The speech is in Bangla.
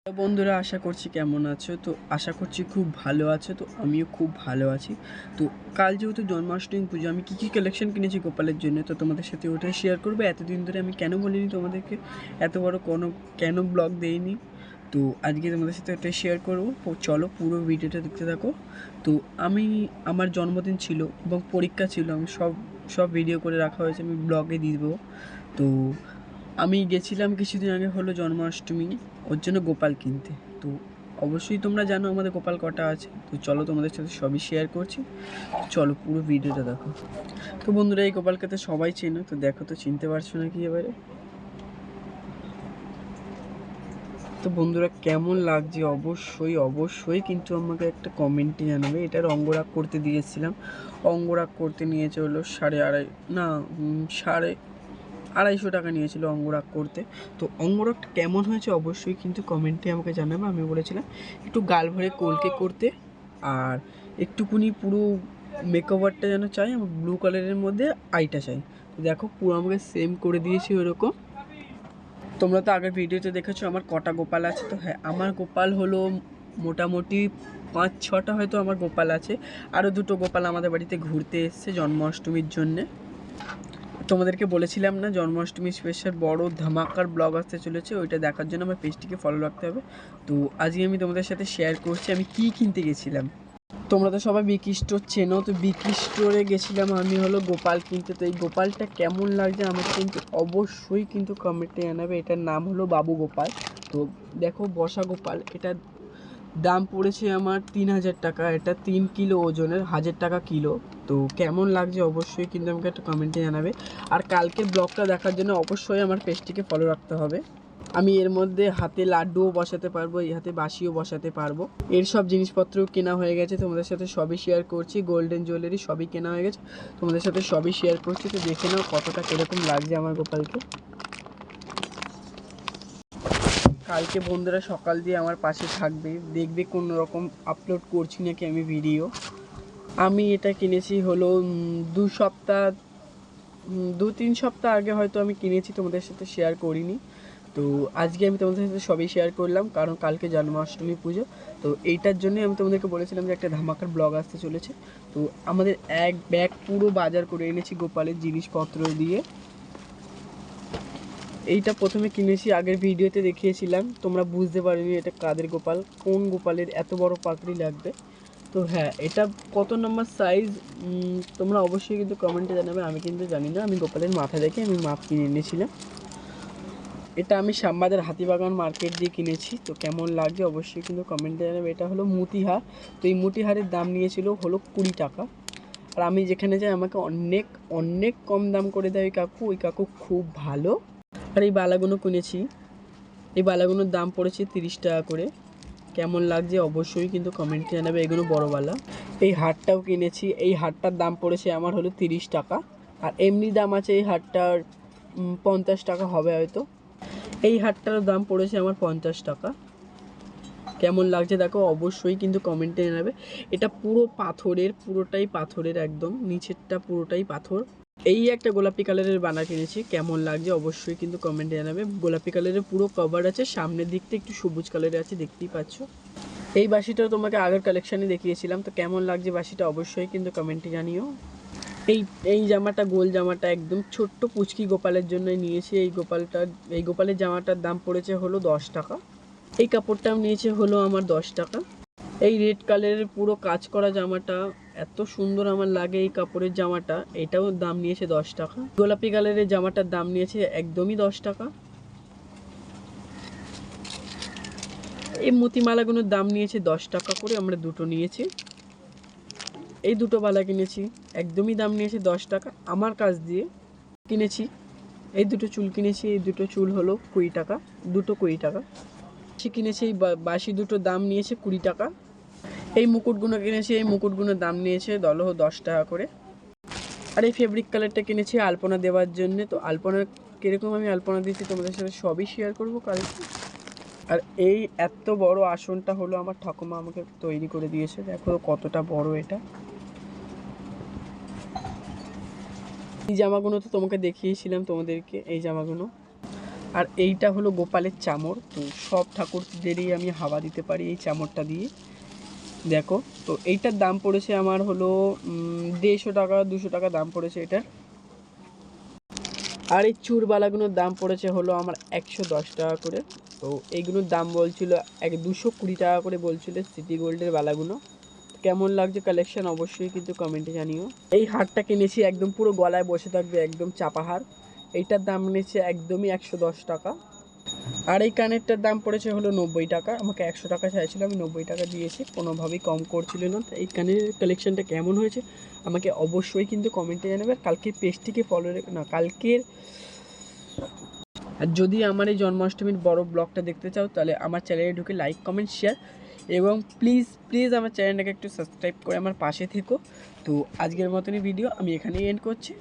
তো বন্ধুরা আশা করছি কেমন আছো। তো আশা করছি খুব ভালো আছো। তো আমিও খুব ভালো আছি। তো কাল যেহেতু জন্মাষ্টমী পুজো, আমি কী কী কালেকশন কিনেছি গোপালের জন্য, তো তোমাদের সাথে ওটাই শেয়ার করবো। এতদিন ধরে আমি কেন বলিনি তোমাদেরকে, এত বড় কেন ব্লগ দেইনি, তো আজকে তোমাদের সাথে ওটাই শেয়ার করবো। চলো পুরো ভিডিওটা দেখতে থাকো। তো আমার জন্মদিন ছিল এবং পরীক্ষা ছিল, আমি সব ভিডিও করে রাখা হয়েছে, আমি ব্লগে দিয়ে দেবো। তো আমি গেছিলাম কিছুদিন আগে হলো জন্মাষ্টমী, ওর জন্য গোপাল কিনতে। তো অবশ্যই তোমরা জানো আমাদের গোপাল কটা আছে। তো চলো তোমাদের সাথে সবই শেয়ার করছি। চলো পুরো ভিডিওটা দেখো। তো বন্ধুরা, এই গোপালকে তো সবাই চেনো, তো দেখো তো চিনতে পারছো নাকি এবারে। তো বন্ধুরা কেমন লাগছে অবশ্যই অবশ্যই কিন্তু আমাকে একটা কমেন্টে জানাবে। এটার অঙ্গরাগ করতে দিয়েছিলাম, অঙ্গরাগ করতে নিয়েছে হলো 250 টাকা নিয়েছিল অঙ্গরাগ করতে। তো অঙ্গরাগটা কেমন হয়েছে অবশ্যই কিন্তু কমেন্টে আমাকে জানাবে। আমি বলেছিলাম একটু গাল ভরে কলকে করতে, আর একটুকুনি পুরো মেকওভারটা যেন চাই আমার ব্লু কালারের মধ্যে, আইটা চাই। তো দেখো পুরো আমাকে সেম করে দিয়েছি ওরকম। তোমরা তো আগের ভিডিওতে দেখেছো আমার কটা গোপাল আছে। তো হ্যাঁ, আমার গোপাল হলো মোটামুটি 5-6টা হয়তো আমার গোপাল আছে। আরও দুটো গোপাল আমাদের বাড়িতে ঘুরতে এসছে জন্মাষ্টমীর জন্যে। তোমাদেরকে বলেছিলাম না জন্মাষ্টমী স্পেশাল বড় ধামাকার ব্লগ আসতে চলেছে, ওইটা দেখার জন্য আমার পেজটিকে ফলো রাখতে হবে। তো আজকে আমি তোমাদের সাথে শেয়ার করছি আমি কী কিনতে গেছিলাম। তোমরা তো সবাই বিগ স্টোর চেনো, তো বিগ স্টোরে গেছিলাম আমি হলো গোপাল কিনতে। তো এই গোপালটা কেমন লাগছে আমাকে কিন্তু অবশ্যই কিন্তু কমেন্টে জানাবে। এটার নাম হলো বাবু গোপাল। তো দেখো বসা গোপাল, এটা দাম পড়েছে আমার 3000 টাকা। এটা 3 কিলো ওজনের, 1000 টাকা কিলো। তো কেমন লাগছে অবশ্যই কিন্তু আমাকে একটা কমেন্টে জানাবে। আর কালকের ব্লগটা দেখার জন্য অবশ্যই আমার পেজটিকে ফলো রাখতে হবে। আমি এর মধ্যে হাতে লাড্ডুও বসাতে পারবো, এই হাতে বাঁশিও বসাতে পারবো। এর সব জিনিসপত্রও কেনা হয়ে গেছে, তোমাদের সাথে সবই শেয়ার করছি। গোল্ডেন জুয়েলারি সবই কেনা হয়ে গেছে, তোমাদের সাথে সবই শেয়ার করছি। তো দেখে নাও কতটা কীরকম লাগছে আমার গোপালকে। কালকে বন্ধুরা সকাল দিয়ে আমার পাশে থাকবে, দেখবে কোনো রকম আপলোড করছি নাকি আমি ভিডিও। আমি এটা কিনেছি হলো 2-3 সপ্তাহ আগে হয়তো আমি কিনেছি, তোমাদের সাথে শেয়ার করিনি। তো আজকে আমি তোমাদের সাথে সবই শেয়ার করলাম, কারণ কালকে জন্মাষ্টমী পুজো। তো এইটার জন্যই আমি তোমাদেরকে বলেছিলাম যে একটা ধামাকার ব্লগ আসতে চলেছে। তো আমাদের এক ব্যাগ পুরো বাজার করে এনেছি গোপালের জিনিসপত্র দিয়ে। এইটা প্রথমে কিনেছি, আগের ভিডিওতে দেখিয়েছিলাম, তোমরা বুঝতে পারোনি এটা কাদের গোপাল, কোন গোপালের এত বড় পাকড়ি লাগবে। তো হ্যাঁ, এটা কত নম্বর সাইজ তোমরা অবশ্যই কিন্তু কমেন্টে জানাবে। আমি কিন্তু জানি না, আমি গোপালের মাথা দেখে আমি মাপ কিনে এনেছিলাম। এটা আমি শ্যামবাজার হাতিবাগান মার্কেট দিয়ে কিনেছি। তো কেমন লাগছে অবশ্যই কিন্তু কমেন্টে জানাবে। এটা হলো মুতিহার। তো এই মুতিহারের দাম নিয়েছিল হলো 20 টাকা। আর আমি যেখানে যাই আমাকে অনেক অনেক কম দাম করে দেয় ওই কাকু। ওই কাকু খুব ভালো। আর এই বালাগুলো কিনেছি, এই বালাগুলোর দাম পড়েছে 30 টাকা করে। কেমন লাগছে অবশ্যই কিন্তু কমেন্টে জানাবে। এগুলো বড় বালা। এই হারটাও কিনেছি, এই হারটার দাম পড়েছে আমার হলো 30 টাকা। আর এমনি দাম আছে এই হারটার 50 টাকা হবে হয়তো। এই হারটার দাম পড়েছে আমার 50 টাকা। কেমন লাগছে দেখো অবশ্যই কিন্তু কমেন্টে জানাবে। এটা পুরো পাথরের, পুরোটাই পাথরের, একদম নিচেরটা পুরোটাই পাথর। এই একটা গোলাপি কালারের বানা কিনেছি, কেমন লাগছে অবশ্যই কিন্তু কমেন্টে জানাবে। গোলাপি কালারের পুরো কভার আছে, সামনের দিকটা একটু সবুজ কালারের আছে, দেখতেই পাচ্ছ। এই বাঁশিটাও তোমাকে আগের কালেকশানে দেখিয়েছিলাম। তো কেমন লাগছে বাঁশিটা অবশ্যই কিন্তু কমেন্টে জানিও। এই এই জামাটা, গোল জামাটা একদম ছোট্ট পুচকি গোপালের জন্য নিয়েছি। এই গোপালের জামাটার দাম পড়েছে হলো 10 টাকা। এই কাপড়টাও নিয়েছে হলো আমার 10 টাকা। এই রেড কালারের পুরো কাজ করা জামাটা এত সুন্দর আমার লাগে এই কাপড়ের জামাটা, এটাও দাম নিয়েছে 10 টাকা। গোলাপি কালারের জামাটার দাম নিয়েছে একদমই 10 টাকা। এই মতিমালাগুলোর দাম নিয়েছে 10 টাকা করে, আমরা দুটো নিয়েছি। এই দুটো বালা কিনেছি, একদমই দাম নিয়েছে 10 টাকা। আমার কাছ দিয়ে কিনেছি। এই দুটো চুল কিনেছি, এই দুটো চুল হলো 20 টাকা, দুটো 20 টাকা। সে কিনেছি এই বাঁশি দুটো, দাম নিয়েছে 20 টাকা। এই মুকুটগুলো কিনেছি, এই মুকুটগুলোর দাম নিয়েছে 10 টাকা করে। আর এই ফেব্রিক কালারটা কিনেছি আলপনা দেওয়ার জন্য। তো আলপনা কীরকম আমি আলপনা দিয়েছি তোমাদের সাথে সবই শেয়ার করবো কালকে। আর এই এত বড় আসনটা হলো আমার ঠাকুমা আমাকে তৈরি করে দিয়েছে, দেখো কতটা বড় এটা। এই জামাগুলো তো তোমাকে দেখিয়েছিলাম তোমাদেরকে, এই জামাগুলো। আর এইটা হলো গোপালের চামর। তো সব ঠাকুরদেরই আমি হাওয়া দিতে পারি এই চামরটা দিয়ে। দেখো, তো এইটার দাম পড়েছে আমার হলো 150 টাকা 200 টাকা দাম পড়েছে এটার। আর এই চুরবালাগুলোর দাম পড়েছে হলো আমার 110 টাকা করে। তো এইগুলোর দাম বলছিল 220 টাকা করে বলছিল সিটি গোল্ডের বালাগুলো। কেমন লাগছে কালেকশন অবশ্যই কিন্তু কমেন্টে জানিও। এই হারটা কিনেছি একদম পুরো গলায় বসে থাকবে, একদম চাপা হার। এইটার দাম নিয়েছে একদমই 110 টাকা। আর এই কানেরটার দাম পড়েছে হলো 90 টাকা। আমাকে 100 টাকা চাইছিল, আমি 90 টাকা দিয়েছি, কোনোভাবেই কম করছিল না। তো এই কানের কালেকশানটা কেমন হয়েছে আমাকে অবশ্যই কিন্তু কমেন্টে জানাবে। কালকের পেজটিকে ফলো না কালকের, আর যদি আমার এই জন্মাষ্টমীর বড় ব্লগটা দেখতে চাও তাহলে আমার চ্যানেলে ঢুকে লাইক কমেন্ট শেয়ার এবং প্লিজ প্লিজ আমার চ্যানেলটাকে একটু সাবস্ক্রাইব করে আমার পাশে থেকো। তো আজকের মতনই ভিডিও আমি এখানেই এন্ড করছি।